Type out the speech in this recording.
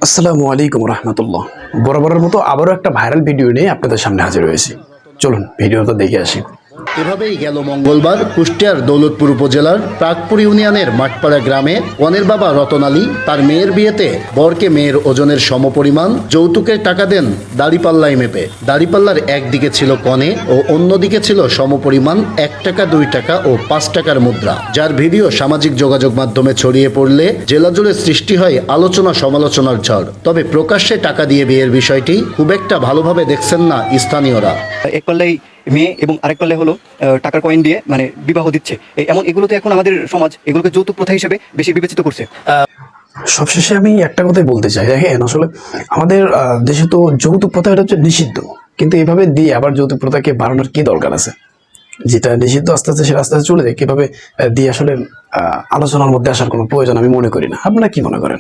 আসসালামু আলাইকুম রহমতুল্লাহ। বরাবরের মতো আবারও একটা ভাইরাল ভিডিও নিয়ে আপনাদের সামনে হাজির হয়েছি। চলুন ভিডিওটা দেখে আসি। এভাবেই গেল মঙ্গলবার কুষ্টিয়ার দৌলতপুর উপজেলার প্রাকপুর ইউনিয়নের মাঠপাড়া গ্রামে কনের বাবা রতন আলী তার মেয়ের বিয়েতে বরকে মেয়ের ওজনের সমপরিমাণ যৌতুকের টাকা দেন দাড়িপাল্লায় মেপে। দাড়িপাল্লার একদিকে ছিল কনে ও অন্যদিকে ছিল সমপরিমাণ 1 টাকা, 2 টাকা ও 5 টাকার মুদ্রা, যার ভিডিও সামাজিক যোগাযোগ মাধ্যমে ছড়িয়ে পড়লে জেলা জুড়ে সৃষ্টি হয় আলোচনা সমালোচনার ঝড়। তবে প্রকাশ্যে টাকা দিয়ে বিয়ের বিষয়টি খুব একটা ভালোভাবে দেখছেন না স্থানীয়রা। এক পাল্লাই মেয়ে এবং আরেক পাল্লায় হলো টাকার কয়েন দিয়ে মানে বিবাহ দিচ্ছে। এগুলোতে এখন আমাদের সমাজ এগুলোকে যৌতুক প্রথা হিসেবে বেশি বিবেচিত করছে। সবশেষে আমি একটা কথাই বলতে চাই, দেখেন আসলে আমাদের দেশে তো যৌতুক প্রথা এটা হচ্ছে নিষিদ্ধ, কিন্তু এভাবে দিয়ে আবার যৌতুক প্রথাকে বাড়ানোর কি দরকার আছে? যেটা নিষিদ্ধ আস্তে আস্তে সেটা আস্তে আস্তে চলে যায়, কিভাবে দিয়ে আসলে আলোচনার মধ্যে আসার কোনো প্রয়োজন আমি মনে করি না। আপনারা কি মনে করেন?